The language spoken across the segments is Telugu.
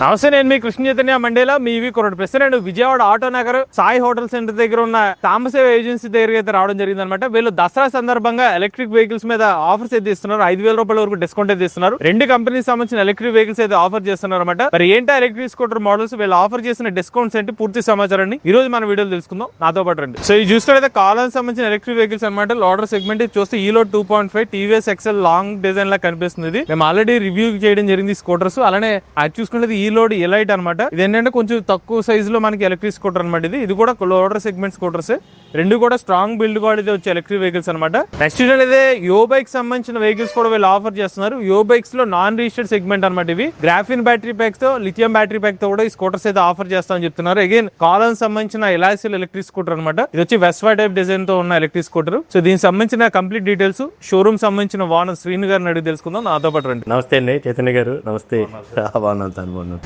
నమస్తే, నేను మీ కృష్ణ చైతన్య మండేలా మీ కొరటి ప్రశ్న. నేను Vijayawada auto Nagar Sai hotel centre దగ్గర ఉన్న కామసేవ ఏజెన్సీ దగ్గరికి అయితే రావడం జరిగింది అనమాట. వీళ్ళు దసరా సందర్భంగా ఎలక్ట్రిక్ వెహికల్స్ మీద ఆఫర్స్ అయితే ఇస్తున్నారు. 5,000 రూపాయల వరకు డిస్కౌంట్ అయితే ఇస్తున్నారు. 2 కంపెనీస్ సంబంధించిన ఎలక్ట్రిక్ వెహికల్స్ అయితే ఆఫర్ చేస్తున్నారు అనమాట. మరి ఏంటో ఎలక్ట్రిక్ స్కూటర్ మోడల్స్ వీళ్ళు ఆఫర్ చేసిన డిస్కౌంట్స్ ఏంటి పూర్తి సమాచారాన్ని ఈ రోజు మన వీడియోలో తెలుసుకుందాం. నాతో పాటు రండి. సో ఈ చూస్తే కాలానికి సంబంధించిన ఎలక్ట్రిక్ వెహికల్స్ అనమాట. లోడర్ సెగ్మెంట్ చూస్తే ఈలో 2.5 టీవీఎస్ ఎక్సెల్ లాంగ్ డిజైన్ లా కనిపిస్తుంది. మేము ఆల్రెడీ రివ్యూ చేయడం జరిగింది స్కూటర్స్. అలానే అది చూసుకుంటే ఈలోడ్ ఎలైట్ అనమాట. ఇది ఏంటంటే కొంచెం తక్కువ సైజ్ లో మనకి ఎలక్ట్రిక్ స్కూటర్ అనమాట. ఇది కూడా లోడర్ సెగ్మెంట్ స్కూటర్స్. 2 కూడా స్ట్రాంగ్ బిల్డ్ క్వాలిటీ వచ్చే ఎలక్ట్రిక్ వెహికల్స్ అనమాట. నెక్స్ట్ అయితే యో బైక్ సంబంధించిన వెహికల్స్ కూడా వీళ్ళు ఆఫర్ చేస్తున్నారు. యో బైక్స్ లో నాన్ రిజిస్టర్డ్ సెగ్మెంట్ అనమాట. ఇవి గ్రాఫిన్ బ్యాటరీ ప్యాక్ తో లిథియం బ్యాటరీ ప్యాక్ తో కూడా ఈ స్కూటర్స్ అయితే ఆఫర్ చేస్తామని చెప్తున్నారు. అగైన్ కాలానికి సంబంధించిన ఎలాసిల్ ఎలక్ట్రిక్ స్కూటర్ అనమాట. ఇది వచ్చి వెస్వా టైప్ డిజైన్ తో ఉన్న ఎలక్ట్రిక్ స్కూటర్. సో దీనికి సంబంధించిన కంప్లీట్ డీటెయిల్స్ షోరూమ్ సంబంధించిన ఓనర్ శ్రీను గారిని అడిగి తెలుసుకుందాం. నాతో పాటు రండి. నమస్తే అండి చైతన్య గారు. నమస్తే.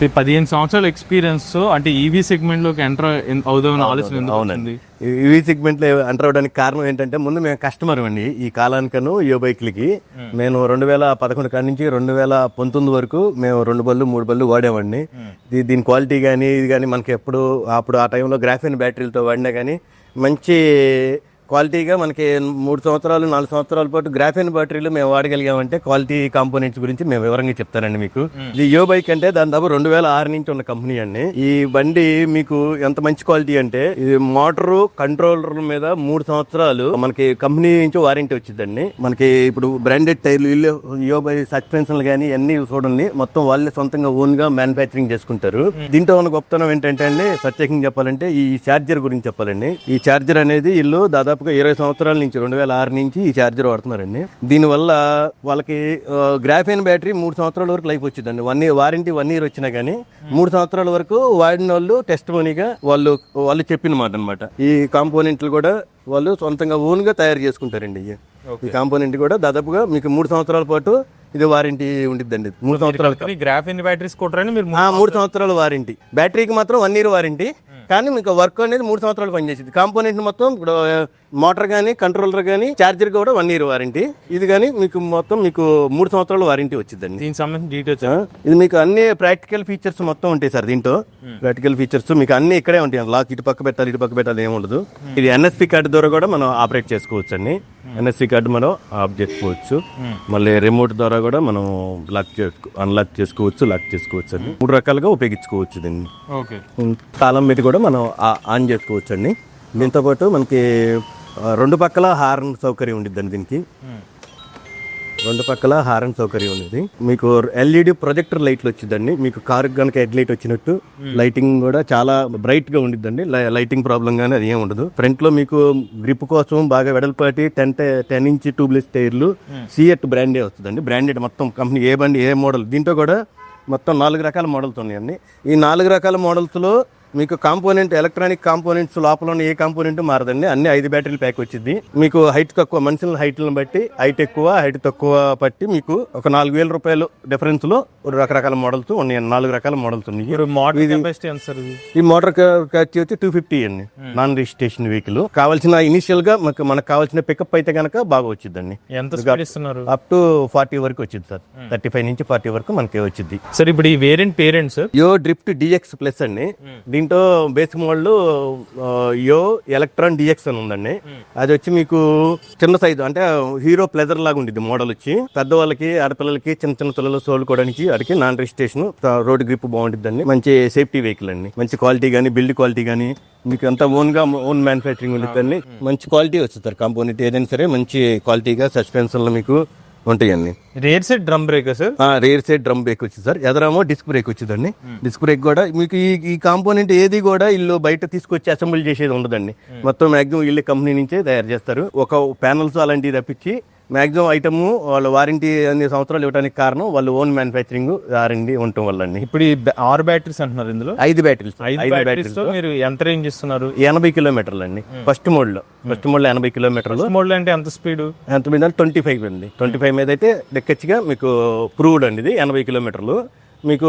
15 సంవత్సరాల ఎక్స్పీరియన్స్ అంటే ఈవీ సెగ్మెంట్ లోకి ఎంటర్ అవుదామని ఆలోచన. అవునండి, ఈవీ సెగ్మెంట్ లో ఎంటర్ అవడానికి కారణం ఏంటంటే ముందు మేము కస్టమర్ అండి ఈ కాలానికను యో బైక్లకి. నేను 2011 కాడి నుంచి 2019 వరకు మేము 2 బళ్ళు 3 బళ్ళు వాడేవాడిని. దీని క్వాలిటీ కానీ ఇది కానీ మనకి అప్పుడు ఆ టైంలో గ్రాఫిన్ బ్యాటరీలతో వాడినా కానీ మంచి క్వాలిటీగా మనకి 3 సంవత్సరాలు 4 సంవత్సరాల పాటు గ్రాఫిన్ బ్యాటరీలు మేము వాడగలిగామంటే క్వాలిటీ కాంపోనెంట్స్ గురించి మేము వివరంగా చెప్తానండి మీకు. ఇది యో బైక్ అంటే దాదాపు 2006 నుంచి ఉన్న కంపెనీ అండి. ఈ బండి మీకు ఎంత మంచి క్వాలిటీ అంటే ఇది మోటారు కంట్రోలర్ మీద 3 సంవత్సరాలు మనకి కంపెనీ నుంచి వారంటీ వచ్చిందండి. మనకి ఇప్పుడు బ్రాండెడ్ టైర్లు యో బై సస్పెన్షన్లు కానీ అన్ని చూడండి మొత్తం వాళ్ళే సొంతంగా ఓన్ గా మ్యానుఫ్యాక్చరింగ్ చేసుకుంటారు. దీంట్లో ఉన్న గొప్పతనం ఏంటంటే అండి ప్రత్యేకంగా చెప్పాలంటే ఈ ఛార్జర్ గురించి చెప్పాలండి. ఈ ఛార్జర్ అనేది వీళ్ళు దాదాపు 20 సంవత్సరాల నుంచి 2006 నుంచి ఈ ఛార్జర్ వాడుతున్నారండి. దీనివల్ల వాళ్ళకి గ్రాఫైన్ బ్యాటరీ 3 సంవత్సరాల వరకు లైఫ్ వచ్చిందండి. వారంటీ 1 ఇయర్ వచ్చినా గానీ 3 సంవత్సరాల వరకు వాడిన వాళ్ళు టెస్ట్ మనీగా వాళ్ళు చెప్పిన మాట అనమాట. ఈ కాంపోనెంట్లు కూడా వాళ్ళు సొంతంగా ఓన్ గా తయారు చేసుకుంటారండి. ఈ కాంపోనెంట్ కూడా దాదాపుగా మీకు 3 సంవత్సరాల పాటు ఇది వారంటీ ఉండిద్దండి. 3 సంవత్సరాలు గ్రాఫిన్ బ్యాటరీ స్కూటర్ అని 3 సంవత్సరాల వారంటీ. బ్యాటరీకి మాత్రం 1 ఇయర్ వారంటీ. కానీ మీకు వర్క్ అనేది 3 సంవత్సరాలు పనిచేసింది. కాంపోనెంట్ మొత్తం ఇప్పుడు మోటార్ కానీ కంట్రోలర్ కానీ ఛార్జర్ కూడా 1 ఇయర్ వారంటీ. ఇది కానీ మీకు మొత్తం మీకు 3 సంవత్సరాల వారంటీ వచ్చిందండి. దీనికి సంబంధించిన డీటెయిల్స్ ఇది మీకు అన్ని ప్రాక్టికల్ ఫీచర్స్ మొత్తం ఉంటాయి సార్. దీంట్లో ప్రాక్టికల్ ఫీచర్స్ మీకు అన్ని ఇక్కడే ఉంటాయి. లాక్ ఇటు పక్క పెట్టాలి ఏమి ఉండదు. ఇది ఎన్ఎస్పి కార్డు ద్వారా కూడా మనం ఆపరేట్ చేసుకోవచ్చు అండి. ఎన్ఎస్సి కార్డు మనం ఆఫ్ చేసుకోవచ్చు. మళ్ళీ రిమోట్ ద్వారా కూడా మనం అన్లాక్ చేసుకోవచ్చు, లాక్ చేసుకోవచ్చు అండి. 3 రకాలుగా ఉపయోగించుకోవచ్చు దీన్ని. తాళం పెట్టి కూడా మనం ఆన్ చేసుకోవచ్చు అండి. దీంతో పాటు మనకి 2 పక్కల హార్న్ సౌకర్యం ఉండిద్దండి. దీనికి 2 పక్కల హారన్ సౌకర్యం ఉంది. మీకు ఎల్ఈడి ప్రొజెక్టర్ లైట్లు వచ్చిందండి. మీకు కారు కనుక హెడ్ లైట్ వచ్చినట్టు లైటింగ్ కూడా చాలా బ్రైట్ గా ఉండిద్దండి. లైటింగ్ ప్రాబ్లం గానీ అది ఏమి ఉండదు. ఫ్రంట్ లో మీకు గ్రిప్ కోసం బాగా వెడల్పాటి 10 ఇంచ్ ట్యూబ్లెస్ టైర్లు సిఎట్ బ్రాండే వస్తుందండి. బ్రాండెడ్ మొత్తం కంపెనీ ఏ బండి ఏ మోడల్. దీంట్లో కూడా మొత్తం 4 రకాల మోడల్స్ ఉన్నాయండి. ఈ 4 రకాల మోడల్స్ లో మీకు కాంపోనెంట్ ఎలక్ట్రానిక్ కాంపోనెంట్స్ లోపల ఉన్న ఏ కాంపోనెంట్ మారదండి. అన్ని 5 బ్యాటరీల ప్యాక్ వచ్చింది. మీకు హైట్ తక్కువ మనుషుల హైట్లను బట్టి హైట్ ఎక్కువ హైట్ తక్కువ బట్టి మీకు ఒక 4,000 రూపాయలు డిఫరెన్స్ లో రకరకాల మోడల్స్ ఉన్నాయి. 4 రకాల మోడల్స్ ఉన్నాయి. ఈ మోటార్ ఖర్చు వచ్చి 250 అండి. Non registration vehicle. కావాల్సిన ఇనిషియల్ గా మనకు కావాల్సిన పికప్ అయితే కనుక బాగా వచ్చిందండి. అప్ టు 40 వరకు వచ్చింది సార్. 35 నుంచి 40 వరకు మనకి వచ్చింది సార్. ఇప్పుడు ఈ వేరియంట్ పేరెంట్స్ యో డ్రిఫ్ట్ డిఎక్స్ ప్లస్ అండి. దీంట్లో బేసిక్ మోడల్ యో ఎలక్ట్రాన్ డిఎక్స్ అని ఉందండి. అది వచ్చి మీకు చిన్న సైజు అంటే హీరో ప్లెజర్ లాగా ఉంటుంది మోడల్ వచ్చి. పెద్దవాళ్ళకి ఆడపిల్లలకి చిన్న పిల్లలు తోలుకోవడానికి వాటికి నాన్ రిజిస్ట్రేషన్ రోడ్ గ్రిప్ బాగుంటుందండి. మంచి సేఫ్టీ వెహికల్ అండి. మంచి క్వాలిటీ కానీ బిల్డ్ క్వాలిటీ కానీ మీకు అంతా ఓన్ మ్యానుఫ్యాక్చరింగ్ ఉంటుందండి. మంచి క్వాలిటీ వస్తుంది కాంపోనెంట్ ఏదైనా సరే మంచి క్వాలిటీగా సస్పెన్షన్లు మీకు ఉంటాయండి. Rare side drum break sir. Rare side drum break వచ్చింది సార్. ఎదరేమో డిస్క్ బ్రేక్ వచ్చిందండి. డిస్క్ బ్రేక్ కూడా మీకు ఈ కాంపోనెంట్ ఏది కూడా ఇల్లు బయట తీసుకొచ్చి అసెంబ్లీ చేసేది ఉండదండి. మొత్తం మాక్సిమం ఇల్లు కంపెనీ నుంచే తయారు చేస్తారు. ఒక ప్యానల్స్ అలాంటివి తప్పించి మాక్సిమం ఐటమ్ వాళ్ళ వారంటీ అన్ని సంవత్సరాలు ఇవ్వడానికి కారణం వాళ్ళు ఓన్ మ్యానుఫ్యాక్చరింగ్ R&D ఉండటం వల్ల అండి. ఇప్పుడు 6 బ్యాటరీస్ అంటున్నారు. ఇందులో 5 బ్యాటరీస్ మీరు ఎంత రేంజ్ ఇస్తున్నారు? 80 కిలోమీటర్లు అండి. ఫస్ట్ మోడ్ లో 80 కిలోమీటర్లు. మోడ్ అంటే ఎంత స్పీడ్? ఎంత మీద 25 అండి. 25 మీద అయితే లెక్కచ్చిగా మీకు ప్రూవ్డ్ అండి. ఇది 80 కిలోమీటర్లు. మీకు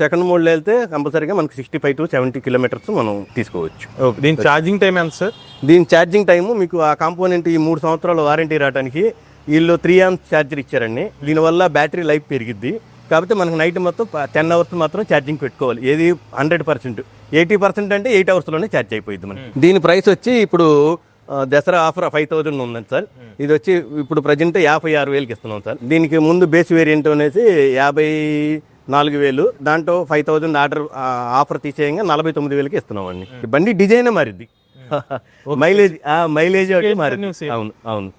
సెకండ్ మోడ్లో వెళ్తే కంపల్సరీగా మనకి 65 to 70 కిలోమీటర్స్ మనం తీసుకోవచ్చు. దీని ఛార్జింగ్ టైం ఎంత సార్? దీని ఛార్జింగ్ టైము మీకు ఆ కాంపోనెంట్ ఈ 3 సంవత్సరాల వారంటీ రావడానికి వీళ్ళు 3 amps ఛార్జర్ ఇచ్చారండి. దీనివల్ల బ్యాటరీ లైఫ్ పెరిగిద్ది. కాకపోతే మనకు నైట్ మొత్తం 10 అవర్స్ మాత్రం ఛార్జింగ్ పెట్టుకోవాలి. ఏది 100%, 80% అంటే 8 అవర్స్లోనే ఛార్జ్ అయిపోయింది మనకి. దీని ప్రైస్ వచ్చి ఇప్పుడు దసరా ఆఫర్ 5,000 ఉందండి సార్. ఇది వచ్చి ఇప్పుడు ప్రజెంట్ 56,000కి ఇస్తున్నాం సార్. దీనికి ముందు బేస్ వేరియంట్ అనేసి 54,000, దాంట్లో 5,000 ఆఫర్ తీసేయంగా 49,000కి ఇస్తున్నాం అండి. బండి డిజైన్ మారింది, మైలేజ్ మారింది. అవును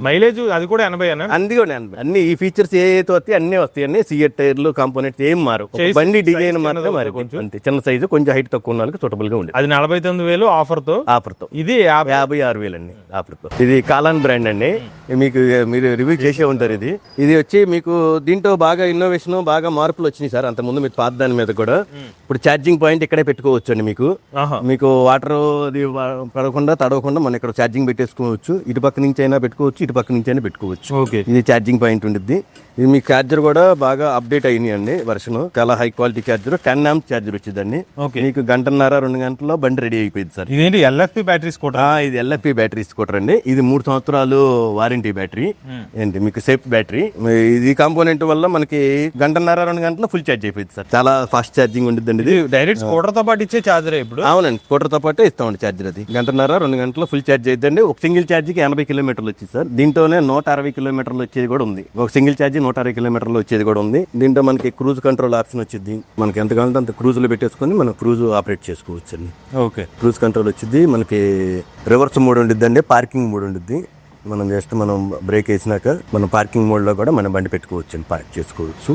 మైలేజ్ అది కూడా 80 అది కూడా అన్ని ఈ ఫీచర్స్ ఏవైతే వస్తాయి అన్నీ వస్తాయి అండి. సిఎట్ టైర్లు కాంపోనెంట్స్ ఏం మారు, బండి డిజైన్ మాత్రమే మారి అంతే. చిన్న సైజు, కొంచెం హైట్ తక్కువ ఉన్న వాళ్ళకి సూటబుల్ గా ఉంది. అది 49,000 ఆఫర్తో. ఇది 56,000 అండి ఆఫర్తో. ఇది కాలాన్ బ్రాండ్ అండి, మీకు మీరు రివ్యూ చేసే ఉంటారు. ఇది వచ్చి మీకు దీంట్లో బాగా ఇన్నోవేషన్, బాగా మార్పులు వచ్చినాయి సార్. అంత ముందు మీరు పాత దాని మీద కూడా ఇప్పుడు ఛార్జింగ్ పాయింట్ ఇక్కడే పెట్టుకోవచ్చు అండి. మీకు వాటర్ అది పడకుండా తడవకుండా మనం ఇక్కడ ఛార్జింగ్ పెట్టేసుకోవచ్చు. ఇటు పక్క నుంచి అయినా పెట్టుకోవచ్చు, ఇటు పక్క నుంచి అయినా పెట్టుకోవచ్చు. ఇది ఛార్జింగ్ పాయింట్ ఉంటుంది. ఇది మీ ఛార్జర్ కూడా బాగా అప్డేట్ అయింది అండి వర్షన్. చాలా high quality charger, 10 amp charger వచ్చిందండి. మీకు 1.5-2 గంటల్లో బండి రెడీ అయిపోయింది సార్. ఇదేంటి LFP బ్యాటరీ స్కూటర్? ఇది LFP బ్యాటరీ స్కూటర్ అండి. ఇది 3 సంవత్సరాలు వారంటీ బ్యాటరీ. ఏంటి మీకు సేఫ్ బ్యాటరీ. ఇది కాంపోనెంట్ వల్ల మనకి 1.5-2 గంటల్లో ఫుల్ ఛార్జ్ అయిపోయింది సార్. చాలా ఫాస్ట్ ఛార్జింగ్ ఉంటుంది. ఇది డైరెక్ట్ స్కూటర్ తో పాటు ఇచ్చే ఛార్జర్ ఇప్పుడు? అవునండి, స్కూటర్ తో పాటు ఇస్తామండి ఛార్జర్. అది 1.5-2 గంటల్లో ఫుల్ ఛార్జ్ అయిద్దండి. ఒక సింగిల్ ఛార్జికి 80 కిలోమీటర్లు వచ్చింది సార్. దీంట్లోనే 160 కిలోమీటర్లు వచ్చేది కూడా ఉంది. ఒక సింగిల్ ఛార్జి 160 కిలోమీటర్లు వచ్చేది కూడా ఉంది. దీంట్లో మనకి క్రూజ్ కంట్రోల్ ఆప్షన్ వచ్చింది. మనకి ఎంత కావాలంటే అంత క్రూజ్ లో పెట్టేసుకొని మనం క్రూజ్ ఆపరేట్ చేసుకోవచ్చు అండి. ఓకే, క్రూజ్ కంట్రోల్ వచ్చింది. మనకి రివర్స్ మోడ్ ఉండిద్ది అండి, పార్కింగ్ మోడ్ ఉండిద్ది. మనం జస్ట్ మనం బ్రేక్ వేసినాక మనం పార్కింగ్ మోడ్ లో కూడా మనం బండి పెట్టుకోవచ్చు అండి, పార్క్ చేసుకోవచ్చు.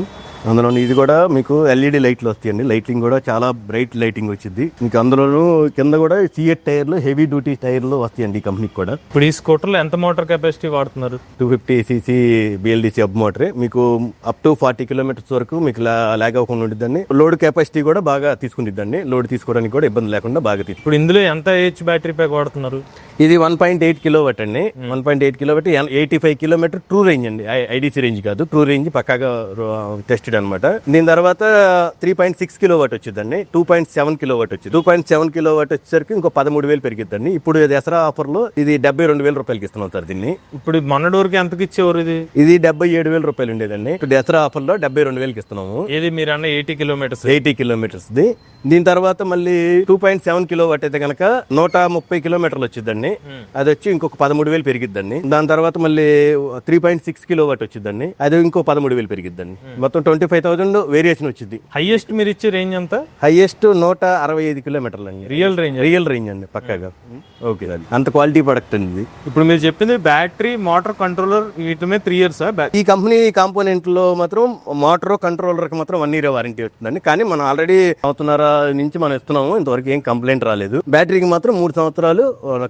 అందులో ఇది కూడా మీకు LED లైట్లు వస్తాయండి. లైటింగ్ కూడా చాలా బ్రైట్ లైటింగ్ వచ్చింది మీకు. అందులోనూ కింద కూడా సిఎట్ టైర్లు, హెవీ డ్యూటీ టైర్లు వస్తాయండి ఈ కంపెనీకి కూడా. ఇప్పుడు ఈ స్కూటర్ లో ఎంత మోటార్ కెపాసిటీ వాడుతున్నారు? 250cc BLDC sub మోటరే. మీకు అప్ టు 40 కిలోమీటర్స్ వరకు మీకు లాగ్ అవ్వకుండా ఉంటుందండి. లోడ్ కెపాసిటీ కూడా బాగా తీసుకుంటుందండి. లోడ్ తీసుకోవడానికి కూడా ఇబ్బంది లేకుండా బాగా తీసుకుంటుంది. ఇప్పుడు ఇందులో ఎంత హెచ్ బ్యాటరీ ప్యాక్ వాడుతున్నారు? ఇది 1.8 కిలోవాట్ అండి. 1.8 కిలోవాట్, 85 కిలోమీటర్ ట్రూ రేంజ్ అండి. IDC రేంజ్ కాదు, ట్రూ రేంజ్ పక్కాగా టెస్టెడ్ అనమాట. దీని తర్వాత 3.6 కిలోవాట్ వచ్చిందండి. 2.7 కిలోవాట్ వచ్చింది. 2.7 కిలోవాట్ వచ్చేసరికి ఇంకో 13,000 పెరిగిద్దండి. ఇప్పుడు దసరా ఆఫర్ లో ఇది 72,000 రూపాయలకి ఇస్తున్నాం సార్ దీన్ని. ఇప్పుడు మొన్నటి ఎంతకి ఇచ్చేవారు? ఇది 77,000 రూపాయలు ఉండేదండి. దసరా ఆఫర్ లో 72,000కి ఇస్తున్నాము. ఇది మీరు అన్న 80 కిలోమీటర్స్. దీని తర్వాత మళ్ళీ 2.7 కిలోవాట్ అయితే కనుక 130 కిలోమీటర్లు వచ్చిందండి. అది వచ్చి ఇంకొక 13,000 పెరిగిద్దండి. దాని తర్వాత మళ్ళీ 3.6 కిలోవాట్ వచ్చిందండి. అది ఇంకో 13,000 పెరిగిద్దండి. మొత్తం 25,000 వేరియేషన్ వచ్చింది. హైయెస్ట్ మీరు ఇచ్చే రేంజ్ ఎంత? హైయెస్ట్ 165 కిలోమీటర్లు అండి. రియల్ రేంజ్ అండి పక్కాగా. ఓకే, అంత క్వాలిటీ ప్రొడక్ట్ అండి. ఇప్పుడు మీరు చెప్పింది బ్యాటరీ, మోటార్, కంట్రోలర్ వీటి మీద 3 years. ఈ కంపెనీ కాంపోనెంట్ లో మాత్రం మోటార్, కంట్రోలర్ కి మాత్రం 1 year వారంటీ వస్తుందండి. కానీ మనం ఆల్రెడీ సంవత్సరాల నుంచి మనం ఇస్తున్నాము, ఇంతవరకు ఏం కంప్లైంట్ రాలేదు. బ్యాటరీకి మాత్రం 3 సంవత్సరాలు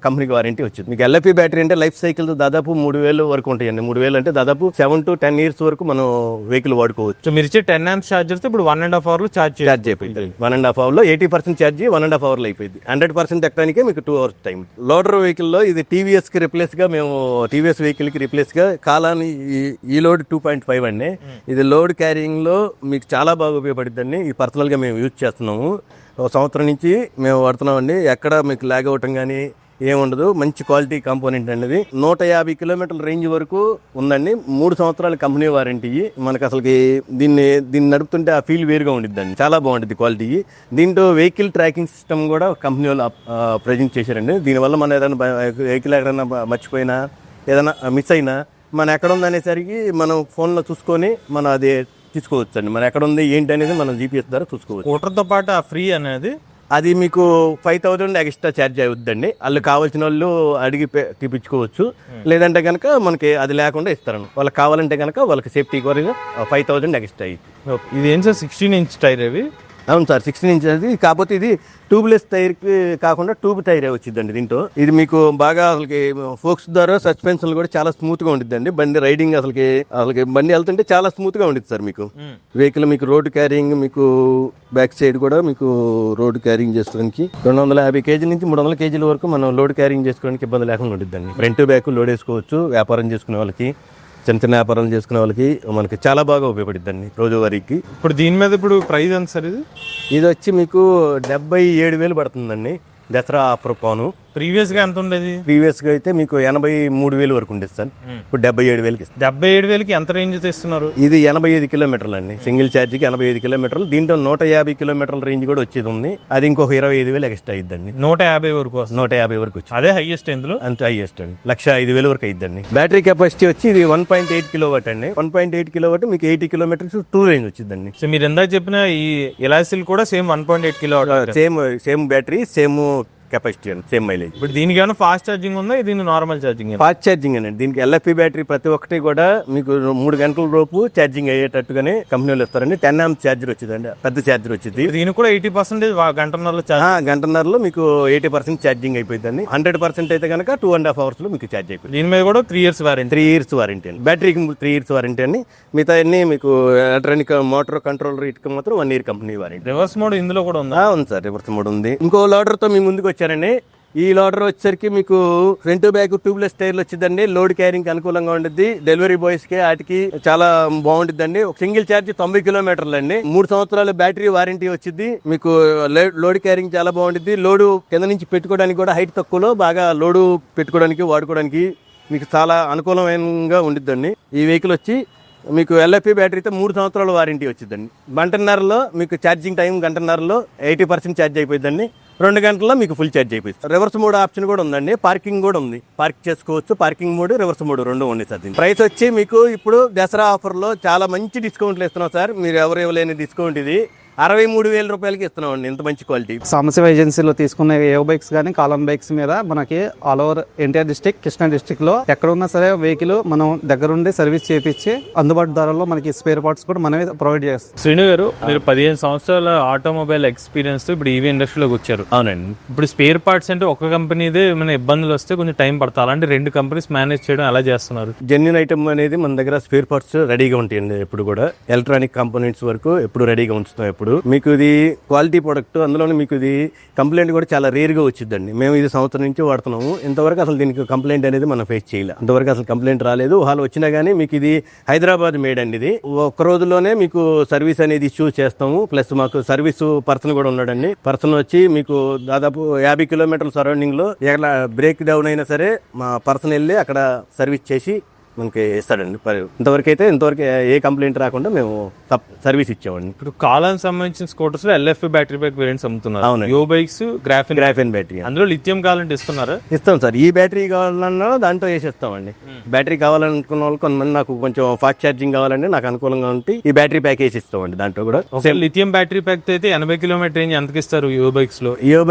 కంపెనీకి వారంటీ వచ్చింది. మీకు LFP బ్యాటరీ అంటే లైఫ్ సైకిల్ దాదాపు 3,000 వరకు ఉంటాయండి. 3,000 అంటే దాదాపు 7 to 10 years వరకు మనం వెహికల్ వాడుకోవచ్చు. మీరు ఇచ్చే 10 amp ఛార్జర్స్ ఇప్పుడు 1.5 hour లో ఛార్జ్ అయిపోయింది. 1.5 hour లో 80% ఛార్జ్ 1.5 hour లో అయిపోయింది. 100% ఎక్కడానికి మీకు 2 hours టైం. లోడర్ వెహికల్ లో ఇది TVS కి రిప్లేస్ గా, మేము TVS వెహికల్ కి రిప్లేస్ గా కాలాని ఈ లోడ్ 2.5 అండి. ఇది లోడ్ క్యారింగ్ లో మీకు చాలా బాగా ఉపయోగపడుతుందండి. ఈ పర్సనల్ గా మేము యూజ్ చేస్తున్నాము. ఒక సంవత్సరం నుంచి మేము వాడుతున్నామండి. ఎక్కడ మీకు లాగ్ అవటం కానీ ఏముండదు. మంచి క్వాలిటీ కాంపోనెంట్ అనేది. 150 కిలోమీటర్ల రేంజ్ వరకు ఉందండి. 3 సంవత్సరాల కంపెనీ వారంటీ. మనకు అసలుకి దీన్ని నడుపుతుంటే ఆ ఫీల్ వేరుగా ఉండిద్దండి. చాలా బాగుంటుంది క్వాలిటీ. దీంట్లో వెహికల్ ట్రాకింగ్ సిస్టమ్ కూడా కంపెనీ వాళ్ళు ప్రజెంట్ చేశారండి. దీనివల్ల మనం ఏదైనా వెహికల్ ఎక్కడైనా మర్చిపోయినా, ఏదైనా మిస్ అయినా, మనం ఎక్కడ ఉందనేసరికి మనం ఫోన్లో చూసుకొని మనం అది తీసుకోవచ్చు అండి. మనం ఎక్కడ ఉంది ఏంటి అనేది మనం GPS ద్వారా చూసుకోవచ్చు. స్కూటర్తో పాటు ఆ ఫ్రీ అనేది అది మీకు 5,000 ఎక్స్ట్రా ఛార్జ్ అవుతుందండి. వాళ్ళు కావాల్సిన వాళ్ళు అడిగి తీపించుకోవచ్చు. లేదంటే కనుక మనకి అది లేకుండా ఇస్తారండి. వాళ్ళకి కావాలంటే కనుక వాళ్ళకి సేఫ్టీ కొరకు 5,000 ఎక్స్ట్రా అయ్యింది. ఇది ఏం సార్ 16 inch టైర్ అవి? అవును సార్, 16 inch అది. కాకపోతే ఇది ట్యూబ్లెస్ టైర్ కి కాకుండా ట్యూబ్ టైర్ వచ్చిందండి దీంట్లో. ఇది మీకు బాగా అసలుకి ఫోక్స్ ద్వారా సస్పెన్షన్ కూడా చాలా స్మూత్ గా ఉండిద్దండి. బండి రైడింగ్ అసలుకి బండి వెళ్తుంటే చాలా స్మూత్ గా ఉండిద్ది సార్. మీకు వెహికల్ మీకు రోడ్ క్యారింగ్, మీకు బ్యాక్ సైడ్ కూడా మీకు రోడ్ క్యారింగ్ చేసుకోవడానికి 250 kg నుంచి 300 kg వరకు మనం లోడ్ క్యారింగ్ చేసుకోవడానికి ఇబ్బంది లేకుండా ఉండిద్దండి. ఫ్రంట్ బ్యాక్ లోడ్ వేసుకోవచ్చు. వ్యాపారం చేసుకునే వాళ్ళకి, చిన్న వ్యాపారాలు చేసుకునే వాళ్ళకి మనకి చాలా బాగా ఉపయోగపడుతుందండి రోజువారీకి. ఇప్పుడు దీని మీద ఇప్పుడు ప్రైస్ ఎంత సార్? ఇది వచ్చి మీకు 77,000 పడుతుందండి దసరా ఆఫర్ పోను. ప్రీవియస్ గా ఎంత ఉండేది? ప్రీవియస్ గా అయితే మీకు 83,000 వరకు ఉండేది సార్. ఇప్పుడు 77,000కి ఇస్తాం. 77,000కి ఎంత రేంజ్ తెస్తున్నారు? ఇది 85 కిలోమీటర్లు అండి. సింగిల్ ఛార్జీకి 85 కిలోమీటర్లు. దీంట్లో 150 కిలోమీటర్ల రేంజ్ కూడా వచ్చేది ఉంది. అది ఇంకొక 25,000 ఎక్స్ట్రా అయిద్దండి. 150 వరకు వస్తుంది. 150 వరకు వచ్చి అదే హైయెస్ట్ ఇందులో. అంత హైయెస్ట్ అండి. 105,000 వరకు అయిద్దండి. బ్యాటరీ కెపాసిటీ వచ్చి ఇది 1.8 కిలోవాట్ అండి. 1.8 కిలోవాట్ మీకు 80 కిలోమీటర్స్ టూ రేంజ్ వచ్చిందండి. సో మీరు ఎందాక చెప్పిన ఈ ఎలాసిల్ కూడా same 1.8 kilo. Same battery, same capacity అండి, సేమ్ మైలేజ్. ఇప్పుడు దీనికి ఏమైనా ఫాస్ట్ ఛార్జింగ్ ఉందా? దీని నార్మల్ ఛార్జింగ్? ఫాస్ట్ ఛార్జింగ్ అండి. దీనికి ఎల్ఎఫ్పి బ్యాటరీ ప్రతి ఒక్కటి కూడా మీకు 3 గంటల లోపు ఛార్జింగ్ అయ్యేటట్టుగానే కంపెనీలు ఇస్తారండి. 10 amp ఛార్జర్ వచ్చిందండి, పెద్ద ఛార్జర్ వచ్చింది. దీనికి కూడా 80% గంటన్నరలో గంటన్నరలో మీకు 80% ఛార్జింగ్ అయిపోయిందండి. 100% అయితే కనుక 2.5 hours లో మీకు ఛార్జ్ అయిపోయింది. దీని మీద కూడా 3 years వారంటీ. 3 years వారంటీ అండి. బ్యాటరీకి 3 years వారంటీ అండి. మిగతా అన్ని మీకు ఎలక్ట్రానిక్ మోటార్ కంట్రోలర్ ఇటుక మాత్రం 1 year company warranty. Reverse mode ఇందులో కూడా ఉందా? ఉంది సార్, రివర్స్ మోడ్ ఉంది. ఇంకో లోడర్ తో మీ ముందుకు వచ్చారండి. ఈ లోడర్ వచ్చేసరికి మీకు ఫ్రంట్ బ్యాక్ ట్యూబ్లెస్ టైర్లు వచ్చిందండి. లోడ్ క్యారింగ్ అనుకూలంగా ఉంటుంది. డెలివరీ బాయ్స్ కి వాటికి చాలా బాగుంటుందండి. ఒక సింగిల్ ఛార్జ్ 90 కిలోమీటర్లు అండి. 3 సంవత్సరాల బ్యాటరీ వారంటీ వచ్చింది. మీకు లోడ్ క్యారింగ్ చాలా బాగుంటుంది. లోడు కింద నుంచి పెట్టుకోవడానికి కూడా హైట్ తక్కువలో బాగా లోడు పెట్టుకోవడానికి వాడుకోవడానికి మీకు చాలా అనుకూలంగా ఉండిద్దండి. ఈ వెహికల్ వచ్చి మీకు ఎల్ఎఫ్పి బ్యాటరీతో 3 సంవత్సరాల వారంటీ వచ్చిందండి. గంటన్నరలో మీకు ఛార్జింగ్ టైం గంటన్నరలో 80% ఛార్జ్ అయిపోయిందండి. 2 గంటల్లో మీకు ఫుల్ ఛార్జ్ అయిపోయింది. రివర్స్ మోడ్ ఆప్షన్ కూడా ఉందండి. పార్కింగ్ కూడా ఉంది, పార్క్ చేసుకోవచ్చు. పార్కింగ్ మోడ్, రివర్స్ మోడ్ రెండు ఉంది సార్. ప్రైస్ వచ్చి మీకు ఇప్పుడు దసరా ఆఫర్లో చాలా మంచి డిస్కౌంట్లు ఇస్తున్నాం సార్. మీరు ఎవరు ఇవ్వలేని డిస్కౌంట్ ఇది. 63,000 రూపాయలకి ఇస్తున్నాం అండి. ఇంత మంచి క్వాలిటీ. సామశివ ఏజెన్సీలో తీసుకున్న ఏవో బైక్స్ కానీ కాలం బైక్స్ మీద మనకి all over NTR district, Krishna district లో ఎక్కడ ఉన్నా సరే వెహికల్ మనం దగ్గరుండి సర్వీస్ చేయించి అందుబాటు ధరల్లో మనకి స్పేర్ పార్ట్స్ కూడా మనమే ప్రొవైడ్ చేస్తాం. శ్రీను గారు, మీరు 15 సంవత్సరాల ఆటోమొబైల్ ఎక్స్పీరియన్స్ తో ఇప్పుడు ఈవీ ఇండస్ట్రీలోకి వచ్చారు. అవునండి. ఇప్పుడు స్పేర్ పార్ట్స్ అంటే ఒక కంపెనీదే ఏమైనా ఇబ్బందులు వస్తే కొంచెం టైం పడతా, అలాంటి 2 కంపెనీస్ మేనేజ్ చేయడం ఎలా చేస్తున్నారు? జెన్యూన్ ఐటమ్ అనేది మన దగ్గర స్పేర్ పార్ట్స్ రెడీగా ఉంటాయండి. ఎప్పుడు కూడా ఎలక్ట్రానిక్ కాంపోనెంట్స్ వరకు ఎప్పుడు రెడీగా ఉంచుతాం. ఎప్పుడు మీకు ఇది క్వాలిటీ ప్రొడక్ట్, అందులోనే మీకు ఇది కంప్లైంట్ కూడా చాలా రేర్ గా వచ్చిందండి. మేము ఇది సంవత్సరం నుంచి వాడుతున్నాము. ఇంతవరకు అసలు దీనికి కంప్లైంట్ అనేది మనం ఫేస్ చేయలేదు. ఇంతవరకు అసలు కంప్లైంట్ రాలేదు. వాళ్ళు వచ్చినా గానీ మీకు ఇది హైదరాబాద్ మేడ్ అండి. ఇది ఒక్క రోజులోనే మీకు సర్వీస్ అనేది ఇష్యూ చేస్తాము. ప్లస్ మాకు సర్వీస్ పర్సన్ కూడా ఉన్నాడండి. పర్సన్ వచ్చి మీకు దాదాపు 50 కిలోమీటర్ల సరౌండింగ్ లో ఎక్కడ బ్రేక్ డౌన్ అయినా సరే మా పర్సన్ వెళ్ళి అక్కడ సర్వీస్ చేసి మనకి ఇస్తాడండి. ఇంతవరకు ఏ కంప్లైంట్ రాకుండా మేము సర్వీస్ ఇచ్చామండి. ఇప్పుడు కాలానికి సంబంధించిన స్కూటర్స్ లో ఎల్ఎఫ్పి బ్యాటరీ బ్యాక్ వేరియంట్స్ అమ్ముతున్నారు. అవును. యో బైక్స్ గ్రాఫెన్ బ్యాటరీ, అందులో లిథియం కావాలంటే ఇస్తున్నారా? ఇస్తాం సార్. ఈ బ్యాటరీ కావాలన్నా దాంట్లో వేసేస్తామండి. బ్యాటరీ కావాలనుకున్న వాళ్ళు కొంతమంది నాకు కొంచెం ఫాస్ట్ ఛార్జింగ్ కావాలంటే నాకు అనుకూలంగా ఉంటే ఈ బ్యాటరీ ప్యాక్ వేసి ఇస్తామండి. దాంట్లో కూడా లిథియం బ్యాటరీ ప్యాక్ అయితే 80 కిలోమీటర్ రేంజ్ ఎంతకి ఇస్తారు యో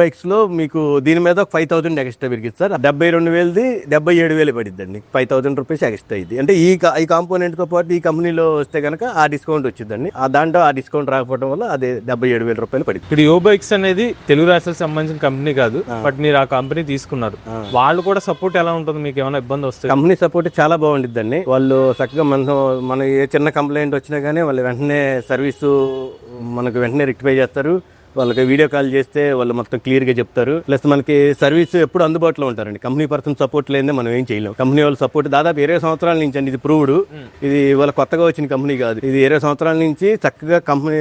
బైక్స్ లో? మీకు దీని మీద 5,000 ఎక్స్ట్రా పెరిగిస్తారు. 72,000ది 77,000 పడిద్దండి. 5,000 రూపీస్ ఎక్స్ట్రా ఇది. అంటే ఈ కాంపోనెంట్ తో పాటు ఈ కంపెనీలో వస్తే కనుక ఆ డిస్కౌంట్ వచ్చిందండి. దాంట్లో ఆ డిస్కౌంట్ రాకపోవడం వల్ల అదే 77,000 రూపాయలు పడింది. ఇప్పుడు యో బైక్స్ అనేది తెలుగు రాష్ట్రాలకు సంబంధించిన కంపెనీ కాదు, బట్ మీరు ఆ కంపెనీ తీసుకున్నారు. వాళ్ళు కూడా సపోర్ట్ ఎలా ఉంటుంది? మీకు ఏమైనా ఇబ్బంది వస్తుంది? కంపెనీ సపోర్ట్ చాలా బాగుండిద్దండి. వాళ్ళు చక్కగా మన ఏ చిన్న కంప్లైంట్ వచ్చినా గానీ వాళ్ళు వెంటనే సర్వీసు మనకు వెంటనే రెక్టిఫై చేస్తారు. వాళ్ళకి వీడియో కాల్ చేస్తే వాళ్ళు మొత్తం క్లియర్ గా చెప్తారు. ప్లస్ మనకి సర్వీస్ ఎప్పుడు అందుబాటులో ఉంటారండి. కంపెనీ పర్సన్ సపోర్ట్ లేదే మనం ఏం చేయలేం. కంపెనీ వాళ్ళ సపోర్ట్ దాదాపు 20 సంవత్సరాల నుంచి అండి. ఇది ప్రూవ్డ్. ఇది వాళ్ళ కొత్తగా వచ్చిన కంపెనీ కాదు. ఇది 20 సంవత్సరాల నుంచి చక్కగా company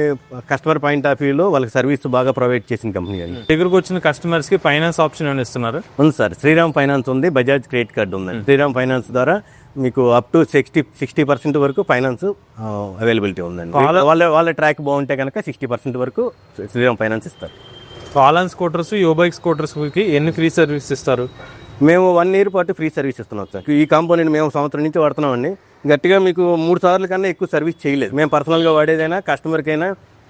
customer point of view లో వాళ్ళకి సర్వీస్ బాగా ప్రొవైడ్ చేసిన కంపెనీ అది. దగ్గరకు వచ్చిన కస్టమర్స్ కి ఫైనాన్స్ ఆప్షన్ ఏమైనా ఇస్తున్నారు? ఉంది సార్. శ్రీరామ్ ఫైనాన్స్ ఉంది, బజాజ్ క్రెడిట్ కార్డు ఉందండి. శ్రీరామ్ ఫైనాన్స్ ద్వారా మీకు అప్ టు 60% వరకు ఫైనాన్స్ అవైలబిలిటీ ఉందండి. వాళ్ళ ట్రాక్ బాగుంటే కనుక 60% వరకు శ్రీరామ్ ఫైనాన్స్ ఇస్తారు. కాలాన్ స్కూటర్స్, యో బైక్ స్కూటర్స్ కి ఎన్ని ఫ్రీ సర్వీస్ ఇస్తారు? మేము 1 year పాటు ఫ్రీ సర్వీస్ ఇస్తున్నాం సార్. ఈ కాంపోనెంట్ మేము సంవత్సరం నుంచి వాడుతున్నామండి. గట్టిగా మీకు 3 సార్లు కన్నా ఎక్కువ సర్వీస్ చేయలేదు. మేము పర్సనల్గా వాడేదైనా కస్టమర్కైనా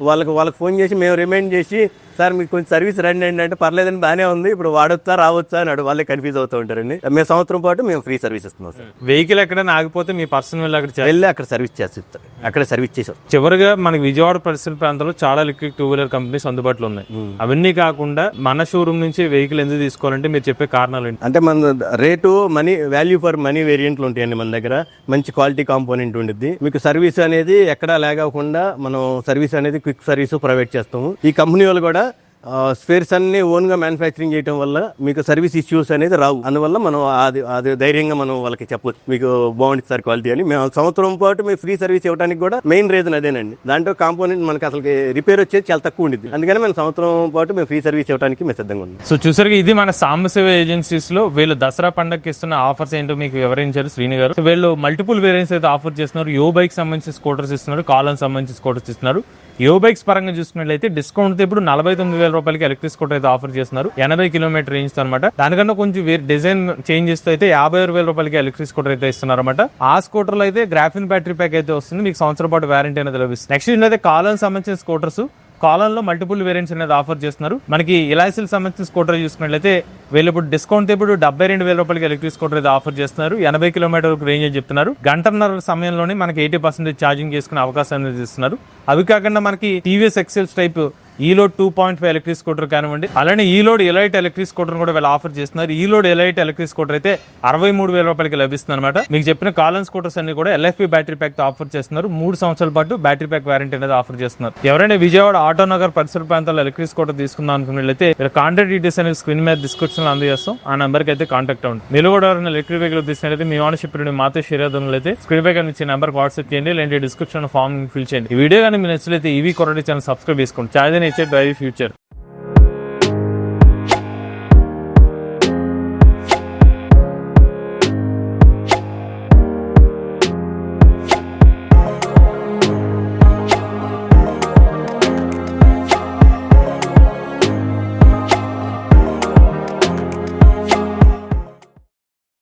వాళ్ళకి ఫోన్ చేసి మేము రిమైండ్ చేసి సార్ మీకు కొంచెం సర్వీస్ రండి అంటే పర్లేదని బాగానే ఉంది, ఇప్పుడు వాడొచ్చా రావచ్చా అని వాళ్ళే కన్ఫ్యూజ్ అవుతూ ఉంటారండి. మేము సంవత్సరం పాటు మేము ఫ్రీ సర్వీస్ ఇస్తున్నాం సార్. వెహికల్ ఎక్కడైనా ఆగిపోతే మీ పర్సన్ వెళ్ళి అక్కడ సర్వీస్ చేస్తారు. అక్కడ సర్వీస్ చేసాం. చివరిగా మనకి విజయవాడ పరిసర ప్రాంతంలో చాలా ఎలక్ట్రిక్ 2-wheeler కంపెనీస్ అందుబాటులో ఉన్నాయి. అవన్నీ కాకుండా మన షోరూమ్ నుంచి వెహికల్ ఎందుకు తీసుకోవాలంటే మీరు చెప్పే కారణాలు ఏంటి? అంటే మన రేటు వాల్యూ ఫర్ మనీ వేరియంట్లు ఉంటాయండి మన దగ్గర. మంచి క్వాలిటీ కాంపోనెంట్ ఉండిద్ది. మీకు సర్వీస్ అనేది ఎక్కడా లేకుండా మనం సర్వీస్ అనేది క్విక్ సర్వీస్ ప్రొవైడ్ చేస్తాము. ఈ కంపెనీ వాళ్ళు కూడా స్పేర్స్ అన్ని ఓన్ గా మ్యానుఫ్యాక్చరింగ్ చేయడం వల్ల మీకు సర్వీస్ ఇష్యూస్ అనేది రావు. అందువల్ల మనం అది ధైర్యంగా మనం వాళ్ళకి చెప్పొచ్చు, మీకు బాగుంటుంది సార్ క్వాలిటీ అని. మేము సంవత్సరం పాటు మేము ఫ్రీ సర్వీస్ ఇవ్వడానికి కూడా మెయిన్ రీజన్ అదేనండి. దాంట్లో కాంపోనెంట్ మనకి అసలు రిపేర్ వచ్చేది చాలా తక్కువ ఉండేది, అందుకని మేము సంవత్సరం పాటు మేము ఫ్రీ సర్వీస్ ఇవ్వడానికి మేము సిద్ధంగా ఉన్నాం. సో చూసారు, ఇది మన సాంబశివ ఏజెన్సీస్ లో వీళ్ళు దసరా పండుగకి ఇస్తున్న ఆఫర్స్ ఏంటో మీకు వివరించారు శ్రీని గారు. సో వీళ్ళు మల్టిపుల్ వేరియంట్స్ అయితే ఆఫర్ చేస్తున్నారు. యో బైక్ సంబంధించి స్కూటర్స్ ఇస్తున్నారు, కాలన్ సంబంధించి స్కూటర్స్ ఇస్తున్నారు. యో బైక్స్ పరంగా చూసుకున్నట్లయితే డిస్కౌంట్ ఇప్పుడు 49,000 రూపాయలకి ఎలక్ట్రిక్ స్కూటర్ అయితే ఆఫర్ చేస్తున్నారు, 80 కిలోమీటర్ రేంజ్ అనమాట. దానికన్నా కొంచెం డిజైన్ చేంజ్ చేస్తే అయితే 56,000 రూపాయలకి ఎలక్ట్రిక్ స్కూటర్ అయితే ఇస్తున్నారు అనమాట. ఆ స్కూటర్ లో అయితే గ్రాఫిన్ బ్యాటరీ ప్యాక్ అయితే వస్తుంది, మీకు సంవత్సరం పాటు వారంటీ అనేది లభిస్తుంది. నెక్స్ట్ అయితే కాలన్ సంబంధించిన స్కూటర్స్, కాలన్ లో మల్టిపుల్ వేరియంట్స్ అనేది ఆఫర్ చేస్తున్నారు. మనకి ఇలాసిల్ సంబంధించిన స్కూటర్ చూసుకున్నట్లయితే వీళ్ళు ఇప్పుడు డిస్కౌంట్ ఇప్పుడు 72,000 రూపాయలకి ఎలక్ట్రిక్ స్కూటర్ అయితే ఆఫర్ చేస్తున్నారు, 80 కిలోమీటర్ రేంజ్ అని చెప్తున్నారు. గంటన్నర సమయంలోనే మనకి 80% ఛార్జింగ్ చేసుకునే అవకాశం అనేది ఇస్తున్నారు. అవి కాకుండా మనకి TVS XLs type eLoad 2.5 electric scooter కానివ్వండి, అలానే ఈలోడ్ ఎలైట్ ఎలక్ట్రిక్ స్కూటర్ కూడా వీళ్ళు ఆఫర్ చేస్తున్నారు. ఈలోడ్ ఎలైట్ ఎలక్ట్రిక్ స్కూటర్ అయితే 63,000 రూపాయలకి లభిస్తుంది అనమాట. మీకు చెప్పిన కాలన్ స్కూటర్స్ అన్ని కూడా LFP బ్యాటరీ ప్యాక్ తో ఆఫర్ చేస్తున్నారు. 3 సంవత్సరాల పాటు బ్యాటరీ ప్యాక్ వారంటీ అనేది ఆఫర్ చేస్తున్నారు. ఎవరైనా విజయవాడ ఆటోనగర్ పరిసర ప్రాంతాల్లో ఎలక్ట్రిక్ స్కూటర్ తీసుకుందాం అనుకున్నట్లయితే కాంటాక్ట్ డీటెయిల్స్ అనేది స్క్రీన్ మీద డిస్క్రిప్షన్ లో అందజేస్తాం, ఆ నెంబర్ కి అయితే కాంటాక్ట్ అవ్వండి. మీరు కూడా ఎవరైనా ఎలక్ట్రిక్ వెహికల్ తీసుకున్నట్లయితే మీ ఓనర్షిప్ మాతో షేర్ అవుతున్నట్లయితే స్క్రీన్ పై నుంచి నెంబర్ వాట్సాప్ చేయండి, లేదంటే డిస్క్రిప్షన్ ఫామ్ ఫిల్ చేయండి. ఈ వీడియో కానీ మీరు నచ్చినట్లయితే ఈవీ కొరటి ఛానల్ సబ్స్క్రైబ్ చేసుకోండి. చాయ్ ఇచ్చే డ్రైవ్ ఫ్యూచర్.